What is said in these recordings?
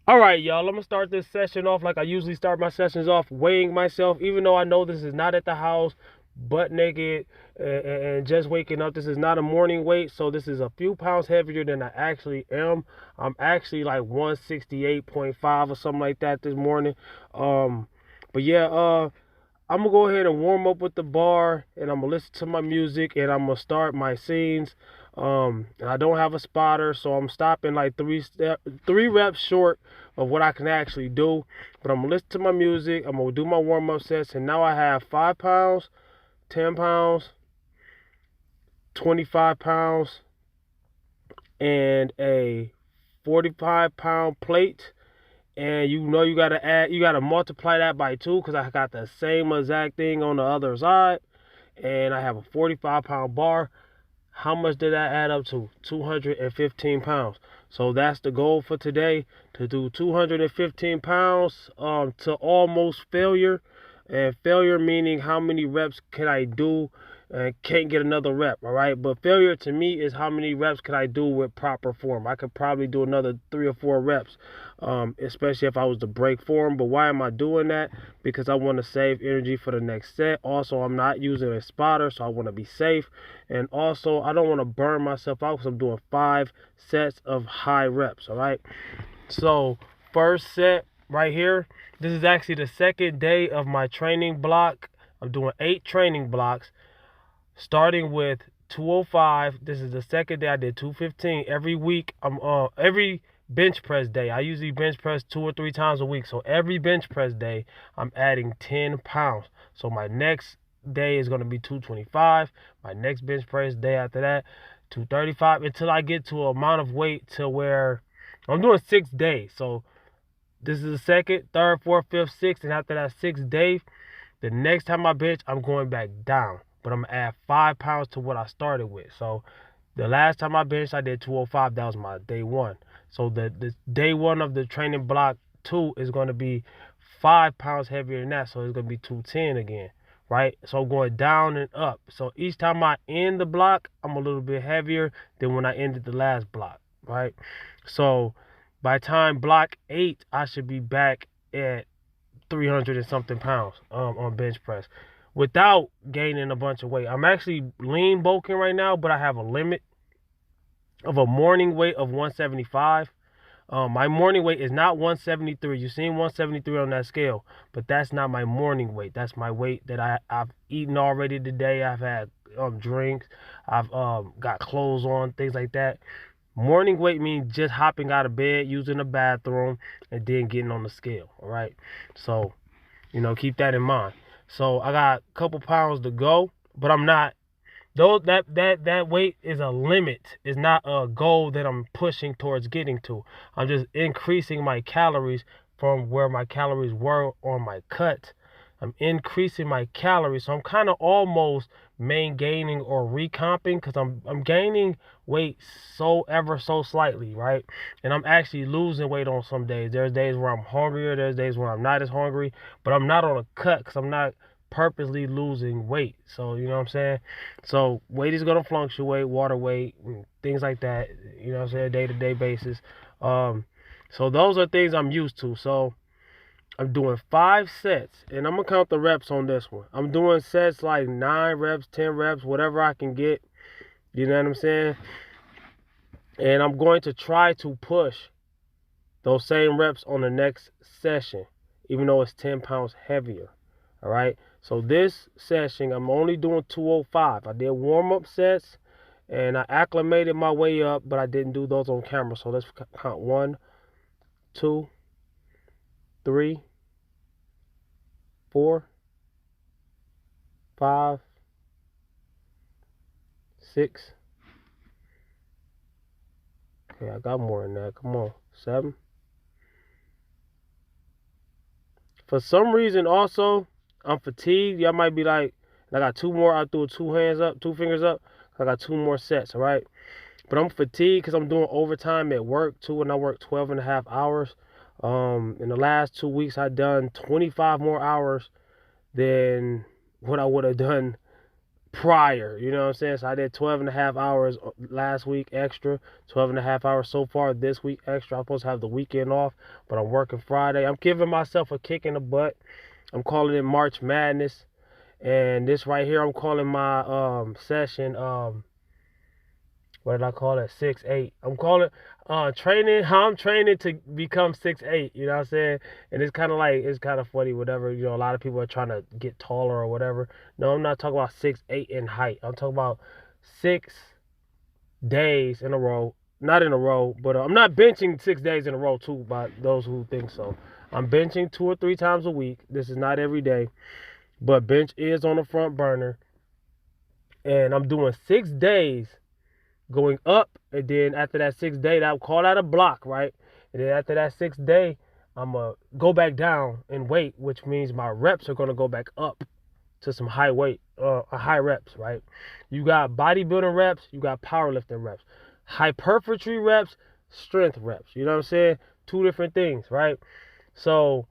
All right, y'all, I'm gonna start this session off like I usually start my sessions off, weighing myself, even though I know this is not at the house, butt naked, and just waking up. This is not a morning weight, so this is a few pounds heavier than I actually am. I'm actually like 168.5 or something like that this morning. Um, but yeah, I'm gonna go ahead and warm up with the bar, and I'm gonna listen to my music, and I'm gonna start my scenes. And I don't have a spotter, so I'm stopping like three reps short of what I can actually do. But I'm gonna listen to my music. I'm gonna do my warm up sets, and now I have 5 pounds, 10 pounds, 25 pounds, and a 45 pound plate. And you gotta multiply that by two because I got the same exact thing on the other side, and I have a 45 pound bar. How much did that add up to? 215 pounds. So that's the goal for today, to do 215 pounds to almost failure. And failure meaning how many reps can I do and can't get another rep, all right? But failure to me is how many reps can I do with proper form. I could probably do another 3 or 4 reps, especially if I was to break form. But why am I doing that? Because I want to save energy for the next set. Also, I'm not using a spotter, so I want to be safe. And also, I don't want to burn myself out because I'm doing 5 sets of high reps, all right? So, first set right here, this is actually the second day of my training block. I'm doing 8 training blocks, starting with 205. This is the second day. I did 215 every week. Every bench press day, I usually bench press 2 or 3 times a week. So every bench press day, I'm adding 10 pounds. So my next day is going to be 225. My next bench press day after that, 235, until I get to an amount of weight to where I'm doing 6 days. So this is the second, third, fourth, fifth, sixth, and after that 6th day, the next time I bench, I'm going back down. But I'm going to add 5 pounds to what I started with. So the last time I benched, I did 205. That was my day 1. So the day 1 of the training block 2 is going to be 5 pounds heavier than that. So it's going to be 210 again, right? So going down and up. So each time I end the block, I'm a little bit heavier than when I ended the last block, right? So by time block 8, I should be back at 300 and something pounds on bench press without gaining a bunch of weight. I'm actually lean bulking right now, but I have a limit of a morning weight of 175. My morning weight is not 173. You've seen 173 on that scale, but that's not my morning weight. That's my weight that I've eaten already today. I've had drinks. I've got clothes on, things like that. Morning weight means just hopping out of bed, using the bathroom, and then getting on the scale. All right. So, keep that in mind. So I got a couple pounds to go, but I'm not. Though that weight is a limit. It's not a goal that I'm pushing towards getting to. I'm just increasing my calories from where my calories were on my cut. I'm increasing my calories, so I'm kind of almost gaining or recomping because I'm gaining weight so ever so slightly, right? And I'm actually losing weight on some days. There's days where I'm hungrier. There's days where I'm not as hungry, but I'm not on a cut because I'm not purposely losing weight. So you know what I'm saying? So weight is gonna fluctuate, water weight, things like that. You know what I'm saying? Day-to-day basis. So those are things I'm used to. So I'm doing 5 sets, and I'm gonna count the reps on this one. I'm doing sets like 9 reps, 10 reps, whatever I can get. You know what I'm saying? And I'm going to try to push those same reps on the next session, even though it's 10 pounds heavier. All right. So this session, I'm only doing 205. I did warm-up sets, and I acclimated my way up, but I didn't do those on camera. So let's count 1, 2, 3, 4, 5, 6. Okay, I got more than that. Come on. 7. For some reason, also, I'm fatigued. Y'all might be like, I got 2 more. I threw 2 hands up, 2 fingers up. I got 2 more sets, all right? But I'm fatigued because I'm doing overtime at work too, and I work 12 and a half hours. In the last 2 weeks, I've done 25 more hours than what I would have done prior. You know what I'm saying? So I did 12 and a half hours last week extra, 12 and a half hours so far this week extra. I'm supposed to have the weekend off, but I'm working Friday. I'm giving myself a kick in the butt. I'm calling it March Madness. And this right here, I'm calling my session what did I call it? 6'8". I'm calling training how I'm training to become 6'8". You know what I'm saying? And it's kind of like it's kind of funny, whatever. You know, a lot of people are trying to get taller or whatever. No, I'm not talking about 6'8" in height. I'm talking about 6 days in a row. Not in a row, but I'm not benching 6 days in a row too. By those who think so, I'm benching 2 or 3 times a week. This is not every day, but bench is on the front burner, and I'm doing 6 days going up, and then after that 6th day, that call that a block, right? And then after that 6th day, I'm gonna go back down in weight, which means my reps are gonna go back up to some high weight, high reps, right? You got bodybuilding reps, you got powerlifting reps, hypertrophy reps, strength reps. You know what I'm saying? Two different things, right? So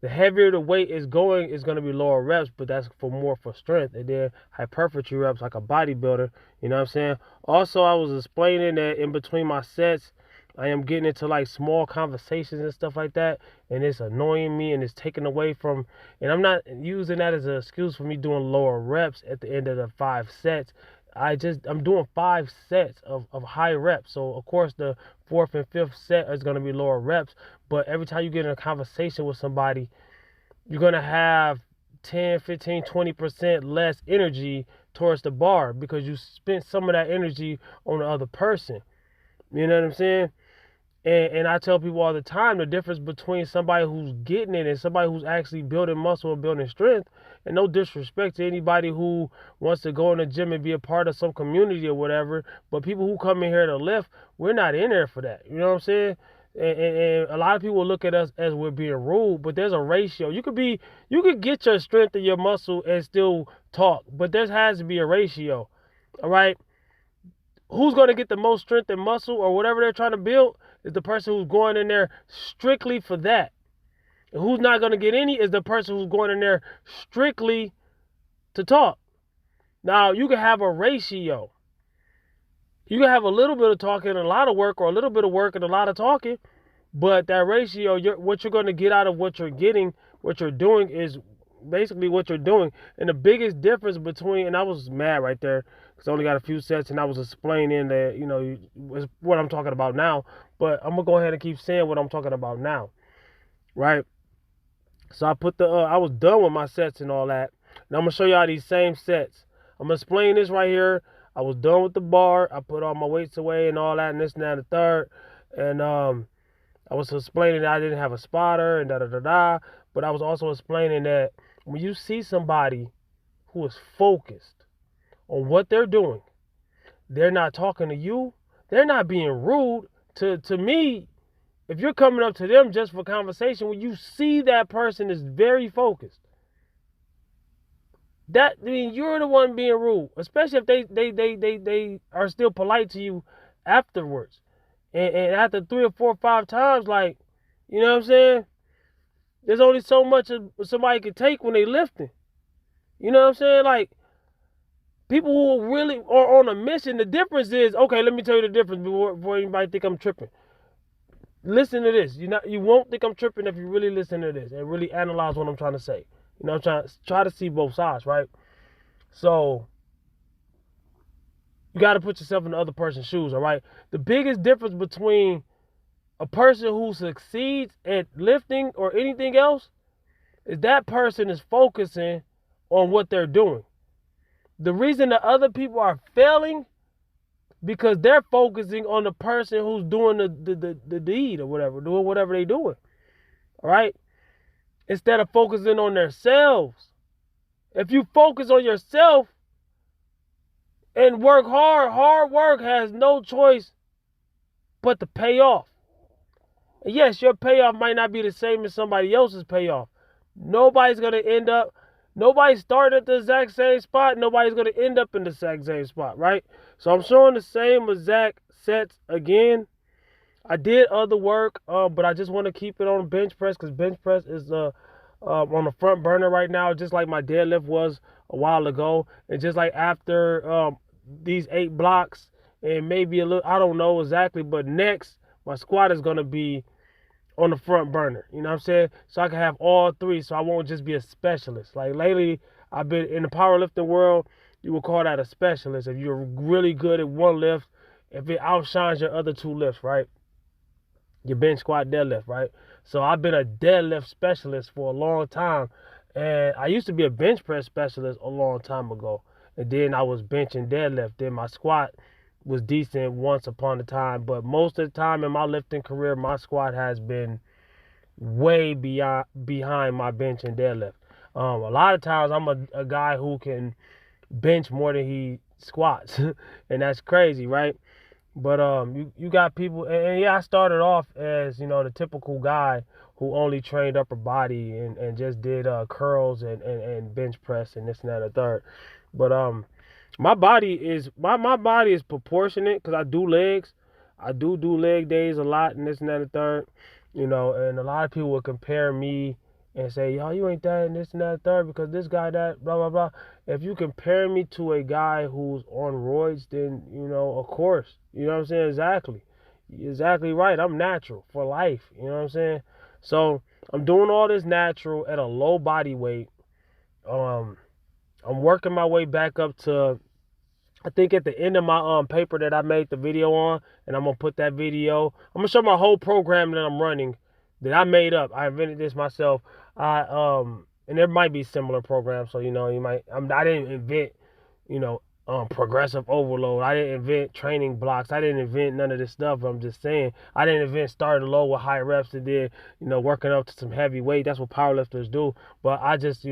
the heavier the weight is going, it's going to be lower reps, but that's for more for strength. And then hypertrophy reps like a bodybuilder, you know what I'm saying? Also, I was explaining that in between my sets, I am getting into like small conversations and stuff like that, and it's annoying me and it's taken away from, and I'm not using that as an excuse for me doing lower reps at the end of the 5 sets. I'm doing 5 sets of high reps. So of course the 4th and 5th set is going to be lower reps, but every time you get in a conversation with somebody, you're going to have 10, 15, 20% less energy towards the bar because you spent some of that energy on the other person. You know what I'm saying? And I tell people all the time the difference between somebody who's getting it and somebody who's actually building muscle and building strength. And no disrespect to anybody who wants to go in the gym and be a part of some community or whatever. But people who come in here to lift, we're not in there for that. You know what I'm saying? And a lot of people look at us as we're being rude, but there's a ratio. You could get your strength and your muscle and still talk, but there has to be a ratio. All right? Who's going to get the most strength and muscle or whatever they're trying to build is the person who's going in there strictly for that. And who's not going to get any is the person who's going in there strictly to talk. Now, you can have a ratio. You can have a little bit of talking and a lot of work, or a little bit of work and a lot of talking, but that ratio, what you're going to get out of what you're getting, what you're doing is basically what you're doing. And the biggest difference between, and I was mad right there because I only got a few sets and I was explaining that, you know, what I'm talking about now, but I'm going to go ahead and keep saying what I'm talking about now, right? So I was done with my sets and all that. And I'm going to show y'all these same sets. I'm going to explain this right here. I was done with the bar. I put all my weights away and all that and this and that and the third. And I was explaining that I didn't have a spotter and da-da-da-da. But I was also explaining that when you see somebody who is focused on what they're doing, they're not talking to you, they're not being rude. To me, if you're coming up to them just for conversation, when you see that person is very focused, you're the one being rude, especially if they are still polite to you afterwards. And after 3 or 4 or 5 times, like, you know what I'm saying? There's only so much somebody can take when they lifting. You know what I'm saying? Like, people who really are on a mission, the difference is, okay, let me tell you the difference before anybody think I'm tripping. Listen to this. You won't think I'm tripping if you really listen to this and really analyze what I'm trying to say. You know, I'm try to see both sides, right? So you got to put yourself in the other person's shoes, all right? The biggest difference between a person who succeeds at lifting or anything else is that person is focusing on what they're doing. The reason that other people are failing because they're focusing on the person who's doing the deed or whatever, doing whatever they're doing, all right? Instead of focusing on themselves. If you focus on yourself and work hard work has no choice but to pay off. And yes, your payoff might not be the same as somebody else's payoff. Nobody's going to end up, nobody started at the exact same spot. Nobody's going to end up in the exact same spot, right? So I'm showing the same exact sets again. I did other work, but I just want to keep it on bench press because bench press is on the front burner right now, just like my deadlift was a while ago, and just like after these 8 blocks and maybe a little, I don't know exactly, but next my squat is gonna be on the front burner. You know what I'm saying? So I can have all three, so I won't just be a specialist. Like lately, I've been in the powerlifting world. You would call that a specialist if you're really good at one lift, if it outshines your other 2 lifts, right? Your bench, squat, deadlift, right? So I've been a deadlift specialist for a long time, and I used to be a bench press specialist a long time ago, and then I was bench and deadlift. Then my squat was decent once upon a time, but most of the time in my lifting career, my squat has been way beyond behind my bench and deadlift. A lot of times I'm a guy who can bench more than he squats, and that's crazy, right? But you got people, and yeah, I started off as the typical guy who only trained upper body and just did curls and bench press and this and that and the third. But my body is proportionate because I do legs. I do leg days a lot and this and that and the third. And a lot of people would compare me and say, yo, you ain't that and this and that and the third because this guy that blah blah blah. If you compare me to a guy who's on roids, then of course, you know what I'm saying? Exactly right. I'm natural for life. You know what I'm saying? So I'm doing all this natural at a low body weight. I'm working my way back up to, I think at the end of my paper that I made the video on, and I'm gonna put that video. I'm gonna show my whole program that I'm running that I made up. I invented this myself. And there might be similar programs, so I didn't invent, progressive overload. I didn't invent training blocks. I didn't invent none of this stuff. I'm just saying I didn't invent starting low with high reps and then working up to some heavy weight. That's what powerlifters do. But I just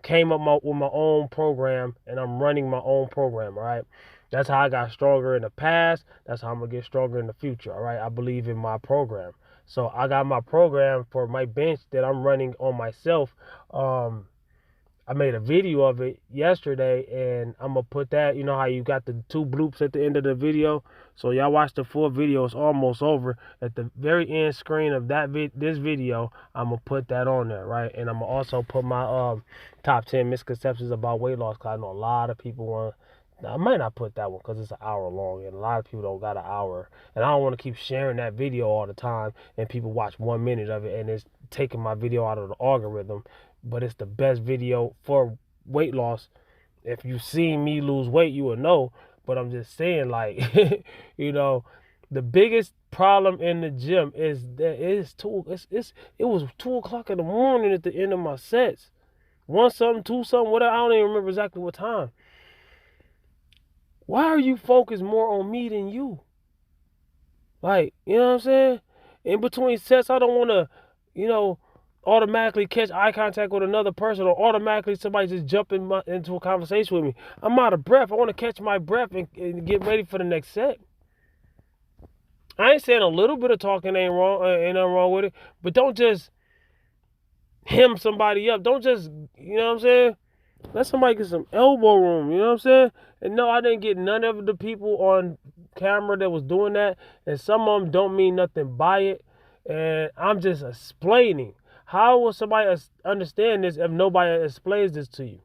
came up with my own program, and I'm running my own program. All right. That's how I got stronger in the past. That's how I'm gonna get stronger in the future. All right. I believe in my program. So I got my program for my bench that I'm running on myself. I made a video of it yesterday, and I'm gonna put that. You know how you got the 2 bloops at the end of the video. So y'all watch the full video. It's almost over. At the very end screen of this video, I'm gonna put that on there, right? And I'm gonna also put my top 10 misconceptions about weight loss. Cause I know a lot of people want. Now, I might not put that one because it's an hour long, and a lot of people don't got an hour. And I don't want to keep sharing that video all the time, and people watch 1 minute of it, and it's taking my video out of the algorithm. But it's the best video for weight loss. If you see me lose weight, you will know. But I'm just saying, like, the biggest problem in the gym is that it was 2 o'clock in the morning at the end of my sets. 1 something, 2 something, whatever. I don't even remember exactly what time. Why are you focused more on me than you? Like, you know what I'm saying? In between sets, I don't want to, automatically catch eye contact with another person or automatically somebody just jump into a conversation with me. I'm out of breath. I want to catch my breath and get ready for the next set. I ain't saying a little bit of talking ain't nothing wrong with it, but don't just hem somebody up. Don't just, you know what I'm saying? Let somebody get some elbow room, you know what I'm saying? And no, I didn't get none of the people on camera that was doing that, and some of them don't mean nothing by it, and I'm just explaining. How will somebody understand this if nobody explains this to you?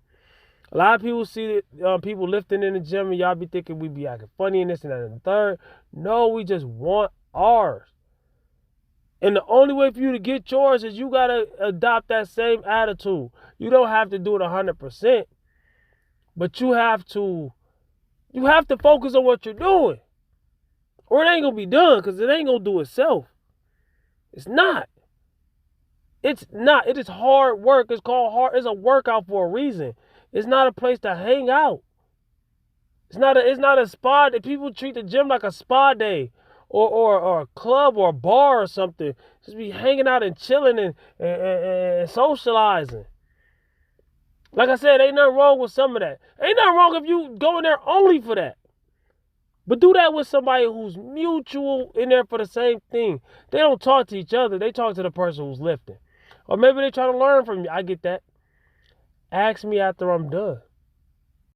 A lot of people see people lifting in the gym, and y'all be thinking we be acting funny and this and that and the third. No, we just want ours. And the only way for you to get yours is you got to adopt that same attitude. You don't have to do it 100%, but you have to focus on what you're doing, or it ain't going to be done, because it ain't going to do itself. It's not. It's not. It is hard work. It's called hard. It's a workout for a reason. It's not a place to hang out. It's not a spa. People treat the gym like a spa day. Or a club or a bar or something. Just be hanging out and chilling and socializing. Like I said, ain't nothing wrong with some of that. Ain't nothing wrong if you go in there only for that. But do that with somebody who's mutual in there for the same thing. They don't talk to each other. They talk to the person who's lifting. Or maybe they try to learn from you. I get that. Ask me after I'm done.